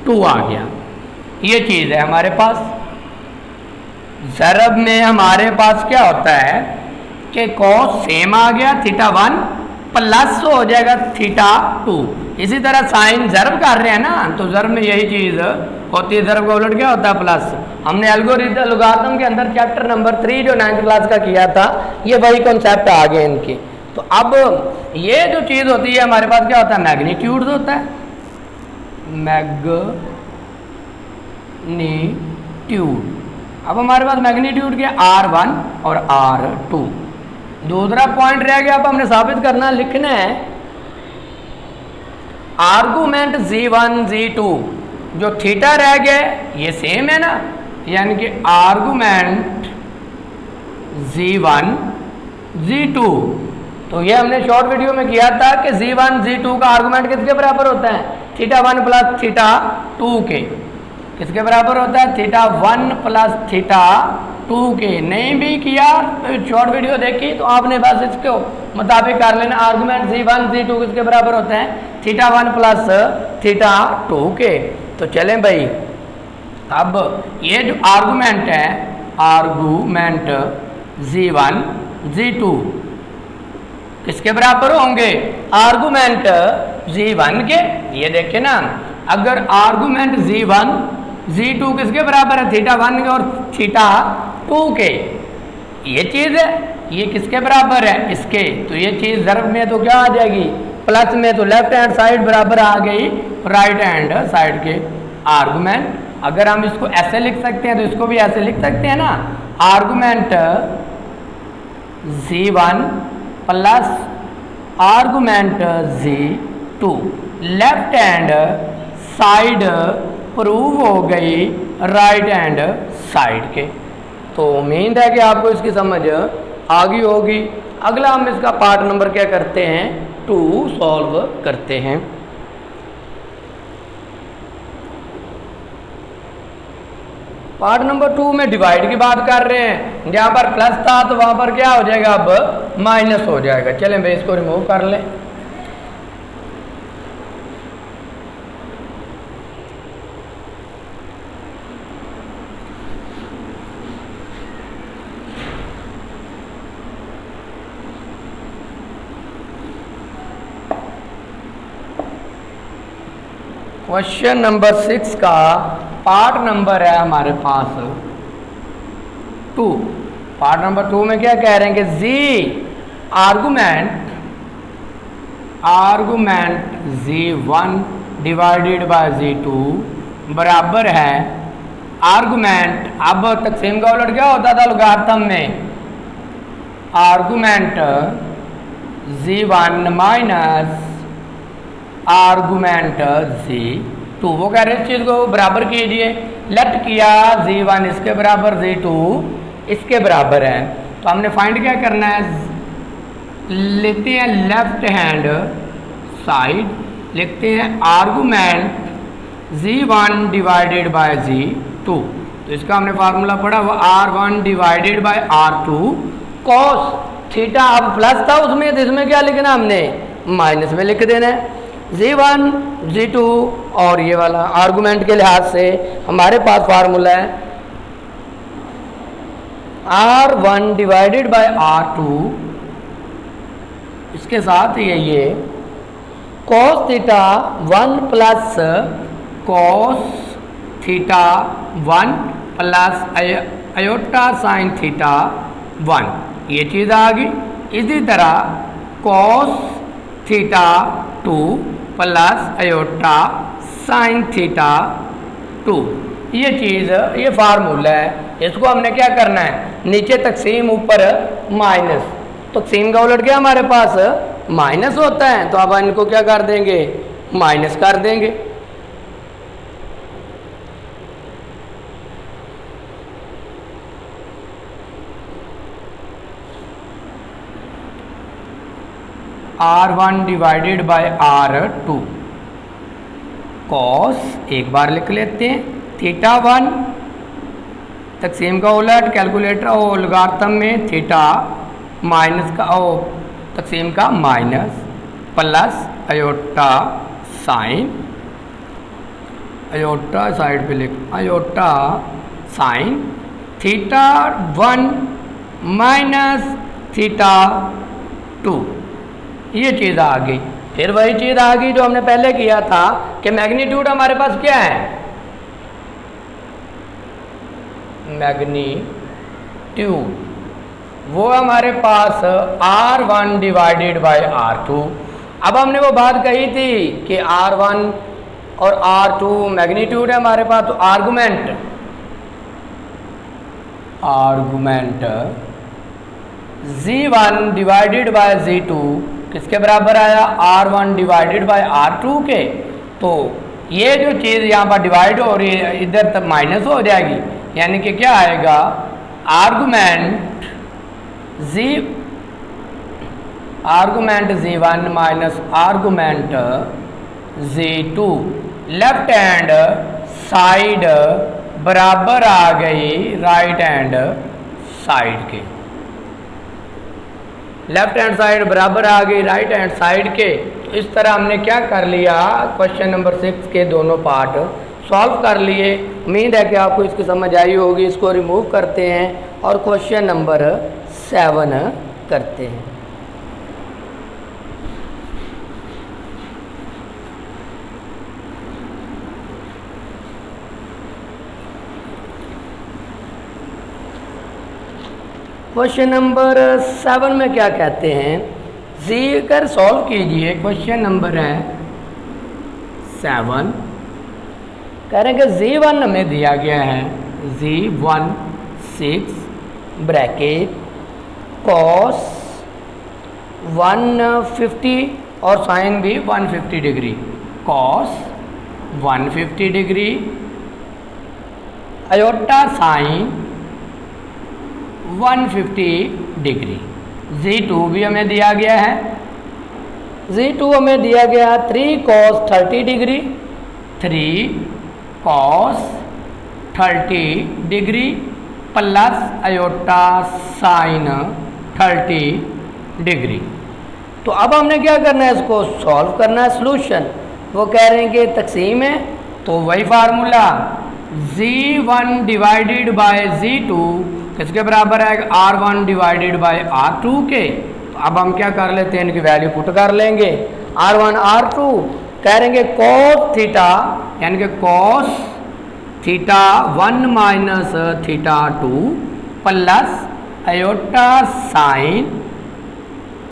2 आ गया। ये चीज़ है हमारे पास। ज़रब में हमारे पास क्या होता है कि कॉस सेम आ गया, थीटा 1 प्लस हो जाएगा थीटा 2। इसी तरह साइन ज़रब कर रहे हैं ना, तो ज़रब में यही चीज़ होती है। ज़रब का उलट क्या होता है, प्लस। हमने एल्गोरिथम के अंदर चैप्टर नंबर 3 जो 9th क्लास का किया था, ये वही कॉन्सेप्ट आ गए इनके। तो अब ये जो चीज़ होती है हमारे पास क्या होता है, मैग्नीट्यूड होता है, मैग्नीट्यूड। अब हमारे पास मैग्नीट्यूड क्या, R1 और R2। दूसरा पॉइंट रह गया, अब हमने साबित करना, लिखना है आर्गुमेंट Z1 Z2 जो थीटा रह गया ये सेम है ना, यानी कि आर्गुमेंट Z1 Z2। तो ये हमने शॉर्ट वीडियो में किया था कि Z1 Z2 का आर्गुमेंट किसके बराबर होता है, थीटा 1 प्लस थीटा 2 के। किसके बराबर होता है, थीटा 1 प्लस थीटा 2 के। नहीं भी किया तो शॉर्ट वीडियो देखी तो आपने बस इसके मुताबिक कर लेना। आर्गुमेंट Z1 Z2 किसके बराबर होते हैं, थीटा 1 प्लस थीटा 2 के। तो चलें भाई, अब ये जो आर्गुमेंट है, आर्गुमेंट Z1 Z2 किसके बराबर होंगे, आर्गुमेंट Z1 के। ये देखें ना, अगर आर्गुमेंट Z1 Z2 किसके बराबर है, थीटा 1 के और थीटा 2 के। ये चीज़ है, ये किसके बराबर है, इसके। तो ये चीज़ ज़रब में तो क्या आ जाएगी, प्लस में। तो लेफ्ट हैंड साइड बराबर आ गई राइट हैंड साइड के आर्गुमेंट। अगर हम इसको ऐसे लिख सकते हैं तो इसको भी ऐसे लिख सकते हैं ना, argument Z1 plus argument Z2। Left hand side prove हो गई राइट हैंड साइड के। तो उम्मीद है कि आपको इसकी समझ आ गई होगी। अगला हम इसका पार्ट नंबर क्या करते हैं 2 सॉल्व करते हैं। पार्ट नंबर 2 में डिवाइड की बात कर रहे हैं। जहाँ पर प्लस था तो वहाँ पर क्या हो जाएगा, अब माइनस हो जाएगा। चलें भाई इसको रिमूव कर लें। क्वेश्चन नंबर 6 का पार्ट नंबर है हमारे पास 2। पार्ट नंबर 2 में क्या कह रहे हैं कि जी argument z1 divided by z2 बराबर है आर्गुमेंट। अब तकसीम का उलट क्या होता था लोगारिथम में, argument z1 minus argument z2। वो कह रहे हैं इस चीज़ को बराबर कीजिए। लेट किया z1 इसके बराबर z2 इसके बराबर है, तो हमने फाइंड क्या करना है, लेते हैं लेफ्ट हैंड साइड, लिखते हैं argument z1 divided by z2। तो इसका हमने फार्मूला पढ़ा वो r1 divided by r2 cos theta. अब प्लस था उसमें, तो इसमें क्या लिखना हमने माइनस में लिख देना है। z1 z2 और ये वाला आर्गुमेंट के लिहाज से हमारे पास फार्मूला है r1 डिवाइडेड बाय r2, इसके साथ ये cos theta 1 plus cos theta 1 plus iota sine theta 1, ये चीज़ आ गई। इसी तरह cos theta 2 plus iota sine theta 2, ये चीज़ ये फार्मूला है। इसको हमने क्या करना है, नीचे तकसीम ऊपर माइनस, तो तकसीम का उलट क्या हमारे पास माइनस होता है, तो अब इनको क्या कर देंगे माइनस कर देंगे। r1 divided by r2 cos एक बार लिख लेते हैं थीटा 1, तकसीम का उलट कैलकुलेटर और लोगारिथम में थीटा माइनस का तकसीम का minus plus iota sine, iota side पे लिख iota sine theta 1 minus theta 2, ये चीज़ आ गई। फिर वही चीज़ आ गई जो हमने पहले किया था कि मैग्नीट्यूड हमारे पास क्या है, मैग्नीट्यूड वो हमारे पास r1 डिवाइडेड बाय r2। अब हमने वो बात कही थी कि r1 और r2 मैग्नीट्यूड है हमारे पास, तो argument z1 divided by z2 किसके बराबर आया, r1 डिवाइडेड बाय r2 के। तो ये जो चीज़ यहाँ पर डिवाइड हो रही है इधर तक माइनस हो जाएगी, यानी कि क्या आएगा argument z1 minus argument z2, left hand side बराबर आ गई राइट हैंड साइड के, लेफ्ट हैंड साइड बराबर आ गई राइट हैंड साइड के। तो इस तरह हमने क्या कर लिया, क्वेश्चन नंबर 6 के दोनों पार्ट सॉल्व कर लिए। उम्मीद है कि आपको इसकी समझ आई होगी। इसको रिमूव करते हैं और क्वेश्चन नंबर 7 करते हैं। क्वेश्चन नंबर 7 में क्या कहते हैं, जी कर सॉल्व कीजिए। क्वेश्चन नंबर है 7, कह रहे हैं कि z1 हमें दिया गया है z1 6 ब्रैकेट cos 150 और साइन भी 150 degree, cos 150 degree aorta sign 150 degree. Z2 भी हमें दिया गया है, Z2 हमें दिया गया 3 cos 30 degree, 3 cos 30 degree plus iota sign 30 degree. तो अब हमने क्या करना है, इसको सॉल्व करना है, सोल्यूशन। वो कह रहे हैं कि तकसीम है, तो वही formula Z1 divided by Z2 किसके बराबर है, R1 डिवाइडेड बाय R2 के। तो अब हम क्या कर लेते हैं, इनकी वैल्यू पुट कर लेंगे। R1 R2 कह रहे हैं cos थीटा यानी कि cos theta 1 minus theta 2 plus iota sine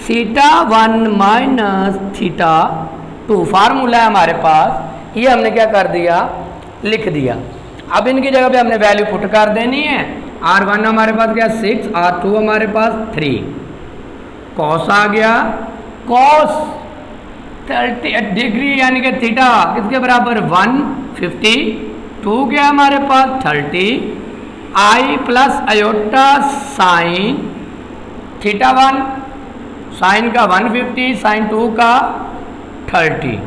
theta 1 minus theta 2 formula है हमारे पास। ये हमने क्या कर दिया, लिख दिया। अब इनकी जगह पे हमने वैल्यू पुट कर देनी है। R1 हमारे पास क्या 6, R2 हमारे पास 3, कॉस आ गया कॉस 30 डिग्री यानी कि थीटा किसके बराबर 150, 2 क्या हमारे पास 30, i plus iota sine theta 1 sine का 150 साइन 2 का 30।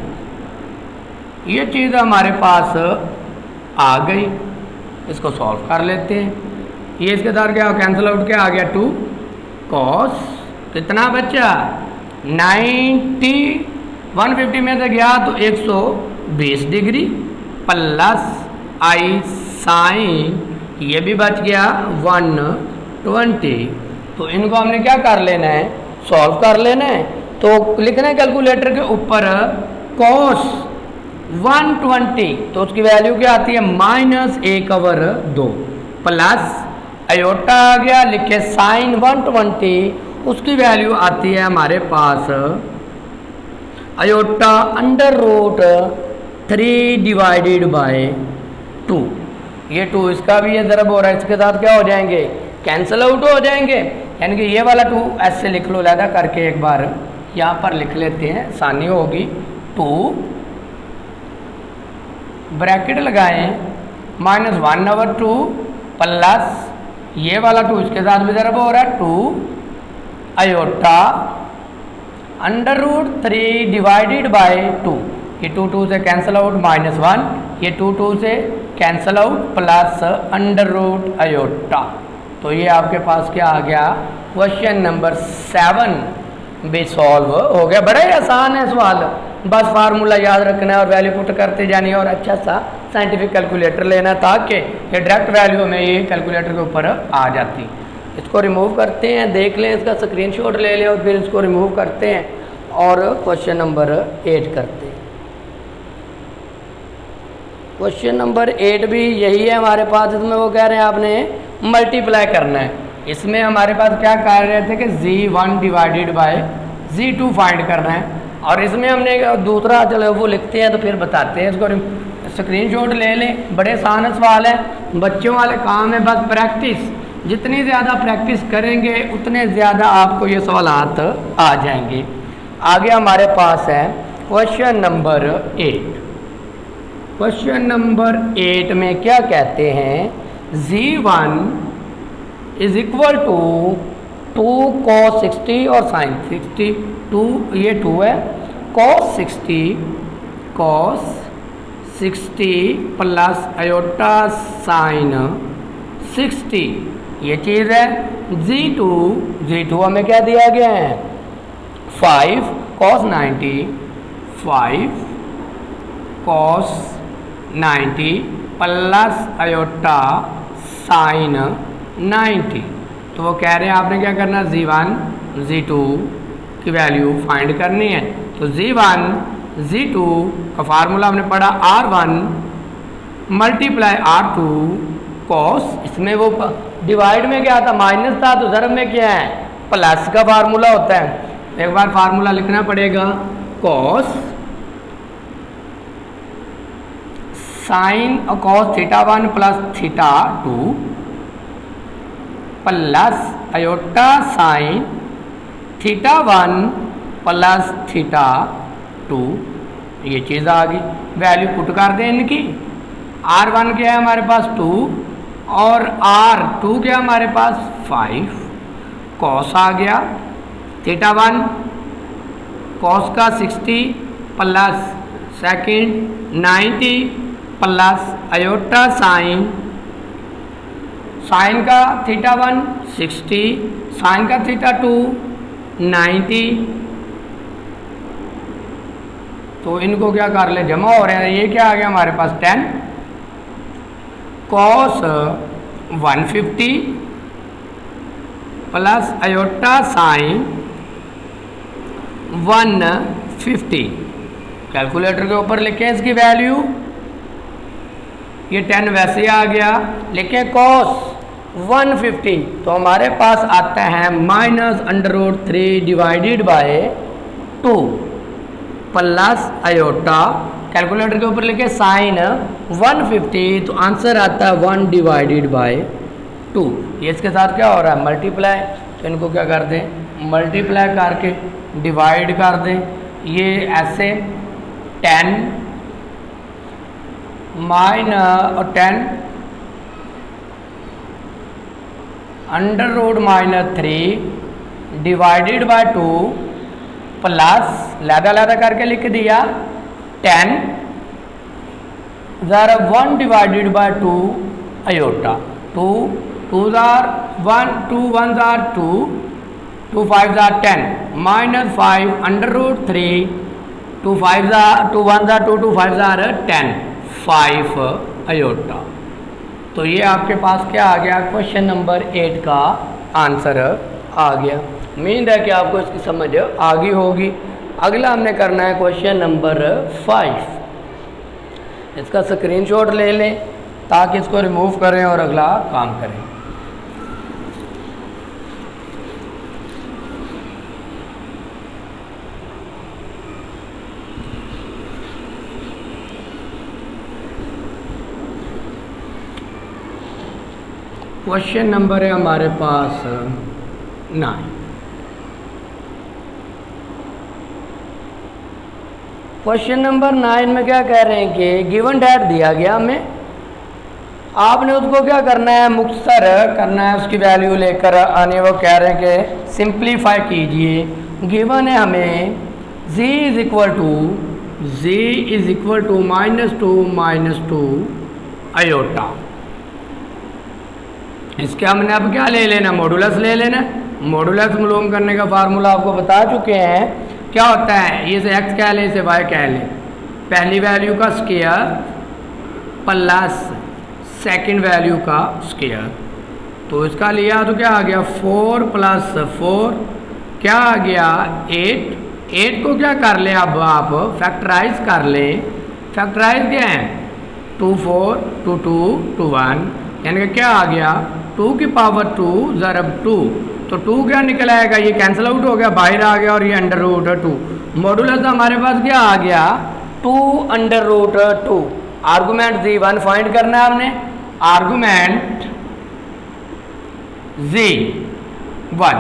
ये चीज़ हमारे पास आ गई, इसको सॉल्व कर लेते हैं। ये इसके साथ क्या कैंसिल आउट क्या आ गया 2 कॉस कितना बचा 90, 150 में से गया तो 120 डिग्री प्लस आई साइन ये भी बच गया 120। तो इनको हमने क्या कर लेना है, सॉल्व कर लेना है। तो लिखना है कैलकुलेटर के ऊपर कॉस 120 तो उसकी वैल्यू क्या आती है -1/2 प्लस आयोटा आ गया लिखे साइन 120 उसकी वैल्यू आती है हमारे पास आयोटा √3 डिवाइडेड बाय 2। ये 2 इसका भी ये ज़रब हो रहा है, इसके साथ क्या हो जाएंगे कैंसिल आउट हो जाएंगे। यानी कि ये वाला 2 ऐसे लिख लो लहदा करके, एक बार यहाँ पर लिख लेते हैं आसानी होगी। 2 ब्रैकेट लगाएं -1/2 प्लस ये वाला 2 इसके साथ भी ज़रब हो रहा है 2 आयोटा √3 डिवाइडेड बाय 2। ये 2 से कैंसिल आउट -1, ये 2 से कैंसिल आउट प्लस √ आयोटा। तो ये आपके पास क्या आ गया, क्वेश्चन नंबर 7 भी सॉल्व हो गया। बड़ा ही आसान है सवाल, बस फार्मूला याद रखना है और वैल्यू पुट करते जानी है और अच्छा सा साइंटिफिक कैलकुलेटर लेना ताकि ये डायरेक्ट वैल्यू में ये कैलकुलेटर के ऊपर आ जाती। इसको रिमूव करते हैं, देख लें, इसका स्क्रीनशॉट ले लें और फिर इसको रिमूव करते हैं और क्वेश्चन नंबर 8 करते हैं। क्वेश्चन नंबर 8 भी यही है हमारे पास। इसमें वो कह रहे हैं आपने मल्टीप्लाई करना है। इसमें हमारे पास क्या कह रहे थे कि Z1 divided by Z2 find करना है और इसमें हमने दूसरा चलो वो लिखते हैं तो फिर बताते हैं। इसको स्क्रीनशॉट ले लें, बड़े आसान सवाल है, बच्चों वाले काम है, बस प्रैक्टिस। जितनी ज़्यादा प्रैक्टिस करेंगे उतने ज़्यादा आपको ये सवालात आ जाएंगे। आगे हमारे पास है क्वेश्चन नंबर 8। क्वेश्चन नंबर 8 में क्या कहते हैं, Z1 is equal to 2 cos 60 और sin 60। 2 ये 2 है, cos 60 प्लस आयोटा साइन 60 ये चीज़ है। Z2 हमें क्या दिया गया है 5 cos 90, 5 cos 90 plus iota sign 90। तो वो कह रहे हैं आपने क्या करना है Z1 Z2 की वैल्यू फाइंड करनी है। तो Z1 Z2 का फार्मूला हमने पढ़ा R1 मल्टीप्लाई R2 cos, इसमें वो डिवाइड में क्या था माइनस था तो ज़रब में क्या है प्लस का फार्मूला होता है। एक बार फार्मूला लिखना पड़ेगा cos sine cos θ1 plus θ2 plus iota sine θ1 plus θ2 ये चीज़ आ गई। वैल्यू पुट कर दें इनकी। R1 क्या है हमारे पास 2 और R2 क्या हमारे पास 5 कॉस आ गया थीटा 1, कॉस का 60 plus second 90 plus iota sine, sine का थीटा 1 60, साइन का थीटा 2 90। तो इनको क्या कर ले, जमा हो रहे हैं। ये क्या आ गया हमारे पास 10 cos 150 plus iota sign 150। Calculator के ऊपर लिखें इसकी वैल्यू, ये 10 वैसे आ गया, लिखें कॉस 150 तो हमारे पास आता है -√3 divided by 2 plus iota, calculator के ऊपर लिखे साइन 150 तो आंसर आता है 1 डिवाइडेड बाय 2। ये इसके साथ क्या हो रहा है, मल्टीप्लाई। तो इनको क्या कर दें, मल्टीप्लाई करके डिवाइड कर दें। ये ऐसे 10 √3 डिवाइडेड बाय 2 प्लस लैदा करके लिख दिया 10 ज़रा 1 divided by 2 iota. 2 2 r 1, 2 1 r 2, 2 5 r 10 -5 √3, 2 5 r 2 1 r 2, 2 5 r 10 5 iota. तो ये आपके पास क्या आ गया, क्वेश्चन नंबर 8 का आंसर आ गया। उम्मीद है कि आपको इसकी समझ आ गई होगी। अगला हमने करना है क्वेश्चन नंबर 5। इसका स्क्रीनशॉट ले लें ताकि इसको रिमूव करें और अगला काम करें। क्वेश्चन नंबर है हमारे पास 9। क्वेश्चन नंबर 9 में क्या कह रहे हैं कि गिवन डेट दिया गया हमें, आपने उसको क्या करना है, मुख्तर करना है, उसकी वैल्यू लेकर आने। वो कह रहे हैं कि सिंप्लीफाई कीजिए। गिवन है हमें z is equal to -2 iota. इसके हमने अब क्या ले लेना, मॉडुलस ले लेना। मॉडुलस मालूम करने का फार्मूला आपको बता चुके हैं। क्या होता है, ये से x कह लें, इसे y कह लें, पहली वैल्यू का स्क्वायर प्लस सेकंड वैल्यू का स्क्वायर। तो इसका लिया तो क्या आ गया 4 + 4 क्या आ गया 8। 8 को क्या कर ले, अब आप फैक्टराइज कर ले। फैक्टराइज क्या है 2 4 2 2 2 1, यानी कि क्या आ गया 2 की पावर 2 ज़रब 2। तो 2 क्या निकल आएगा, ये कैंसिल आउट हो गया, बाहर आ गया, और ये √2। मॉडुलस हमारे पास क्या आ गया 2 √2। आर्गूमेंट z1 फाइंड करना है हमने। आर्गूमेंट z1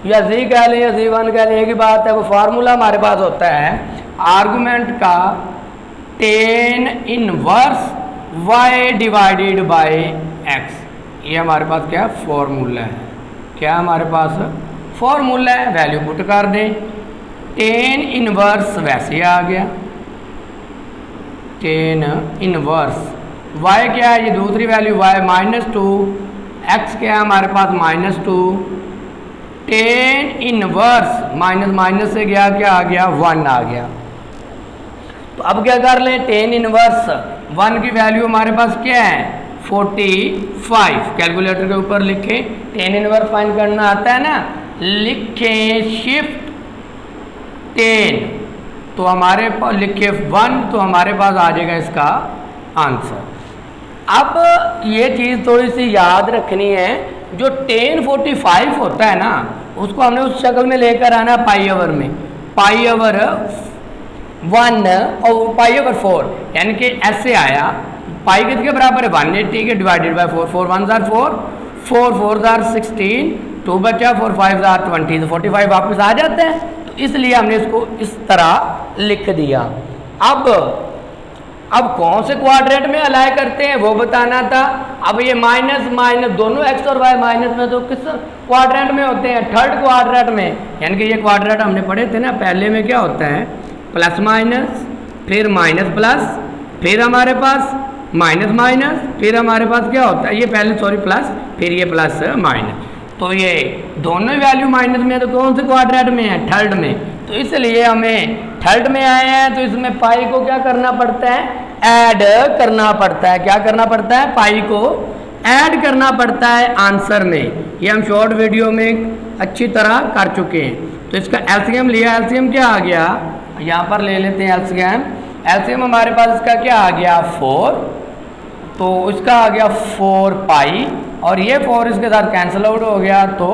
या z कह लें या z1 कह लें, एक ही बात है। वो फार्मूला हमारे पास होता है आर्गूमेंट का tan inverse y divided by x। ये हमारे पास क्या फॉर्मूला है, क्या हमारे पास फॉर्मूला है। वैल्यू पुट कर दें, tan इनवर्स वैसे आ गया, tan इनवर्स y क्या है, ये दूसरी वैल्यू y -2, x क्या है हमारे पास -2, tan इनवर्स माइनस से गया क्या आ गया 1 आ गया। तो अब क्या कर लें, tan इनवर्स 1 की वैल्यू हमारे पास क्या है 45। कैलकुलेटर के ऊपर लिखें, tan इनवर्स फाइंड करना आता है ना, लिखें शिफ्ट 10 तो हमारे पास लिखे 1 तो हमारे पास आ जाएगा इसका आंसर। अब ये चीज़ थोड़ी सी याद रखनी है, जो tan 45 होता है ना, उसको हमने उस शक्ल में लेकर आना पाई ओवर में, पाई ओवर 1 और पाई ओवर 4, यानी कि ऐसे आया। पाई किसके बराबर है 180 के डिवाइडेड बाय 4, 4 1 जार 4, 4 4 जार 16, 2 बचा 4 5 जार 20, तो 45 वापस आ जाते हैं। तो इसलिए हमने इसको इस तरह लिख दिया। अब अब कौन से क्वाड्रेंट में अलाइ करते हैं वो बताना था। अब ये माइनस माइनस दोनों एक्स और वाई माइनस में तो किस क्वाड्रेंट में होते हैं, थर्ड क्वाड्रेंट में। यानी कि ये क्वाड्रेंट हमने पढ़े थे ना, पहले में क्या होता है प्लस माइनस, फिर माइनस प्लस, फिर हमारे पास माइनस माइनस, फिर हमारे पास क्या होता है, ये पहले सॉरी प्लस, फिर ये प्लस माइनस। तो ये दोनों वैल्यू माइनस में है, तो कौन से क्वाड्रेंट में है, थर्ड में। तो इसलिए हमें थर्ड में आए हैं, तो इसमें पाई को क्या करना पड़ता है, ऐड करना पड़ता है। क्या करना पड़ता है, पाई को ऐड करना पड़ता है आंसर में। ये हम शॉर्ट वीडियो में अच्छी तरह कर चुके हैं। तो इसका एलसीएम लिया, एलसीएम क्या आ गया, यहाँ पर ले लेते हैं एलसीएम। एलसीएम हमारे पास इसका क्या आ गया 4, तो इसका आ गया 4 पाई, और ये 4 इसके साथ कैंसिल आउट हो गया तो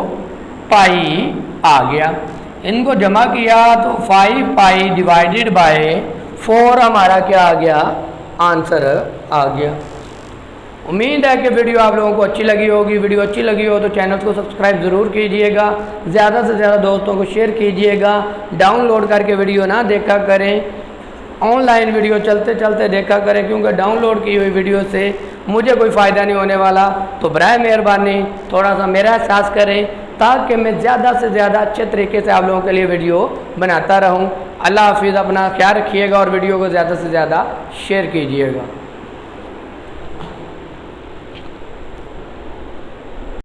पाई आ गया। इनको जमा किया तो 5 पाई डिवाइडेड बाय 4 हमारा क्या आ गया, आंसर आ गया। उम्मीद है कि वीडियो आप लोगों को अच्छी लगी होगी। वीडियो अच्छी लगी हो तो चैनल को सब्सक्राइब ज़रूर कीजिएगा, ज़्यादा से ज़्यादा दोस्तों को शेयर कीजिएगा। डाउनलोड करके वीडियो ना देखा करें, ऑनलाइन वीडियो चलते चलते देखा करें, क्योंकि डाउनलोड की हुई वीडियो से मुझे कोई फ़ायदा नहीं होने वाला। तो बराए मेहरबानी थोड़ा सा मेरा एहसास करें, ताकि मैं ज़्यादा से ज़्यादा अच्छे तरीके से आप लोगों के लिए वीडियो बनाता रहूं। अल्लाह हाफिज़, अपना ख्याल रखिएगा और वीडियो को ज़्यादा से ज़्यादा शेयर कीजिएगा।